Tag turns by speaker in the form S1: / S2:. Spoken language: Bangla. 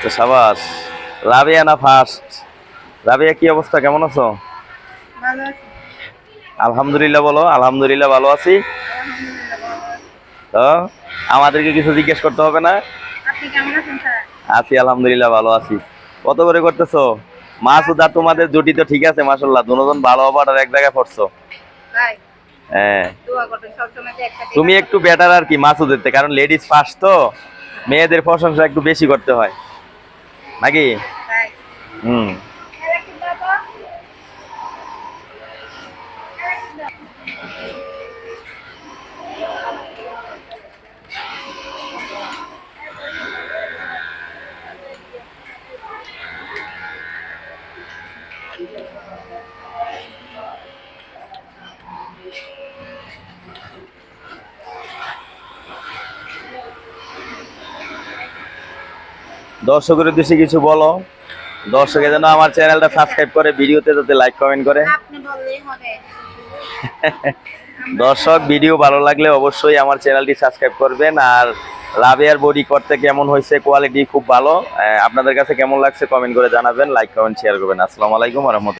S1: তো সাবাস। রাবিয়া না ফার্স্ট? রাবিয়া কি অবস্থা, কেমন আছো?
S2: ভালো আছি।
S1: আলহামদুলিল্লাহ বলো। আলহামদুলিল্লাহ ভালো আছি।
S2: আলহামদুলিল্লাহ ভালো আছি।
S1: তো আমাদেরকে কিছু জিজ্ঞেস করতে হবে না?
S2: আপনি কেমন আছেন স্যার?
S1: আছি আলহামদুলিল্লাহ ভালো আছি। কত করে করতেছো? মাসুদ আর তোমাদের জুটি তো ঠিক আছে মাশাল্লাহ, দুজন ভালো হবার আর এক জায়গায় পড়ছো।
S2: ভাই
S1: হ্যাঁ,
S2: দোয়া করবেন সবসময় যে একসাথে
S1: তুমি
S2: কাজ
S1: একটু
S2: করতে পারি।
S1: বেটার আর কি মাসুদের থেকে, কারণ লেডিস ফার্স্ট তো, মেয়েদের প্রশংসা একটু বেশি করতে হয় নাকি?
S2: তাই
S1: হুম। দর্শকের উদ্দেশ্যে কিছু বলো, দর্শকে যেন আমার চ্যানেলটা সাবস্ক্রাইব করে, ভিডিওতে যাতে লাইক কমেন্ট করে।
S2: আপনি বললেই হবে।
S1: দর্শক ভিডিও ভালো লাগলে অবশ্যই আমার চ্যানেলটি সাবস্ক্রাইব করবেন। আর রাবেয়ার বডি করতে কেমন হয়েছে, কোয়ালিটি খুব ভালো। আপনাদের কাছে কেমন লাগছে কমেন্ট করে জানাবেন, লাইক কমেন্ট শেয়ার করবেন। আসসালামু আলাইকুম ওয়া রাহমাতুল্লাহ।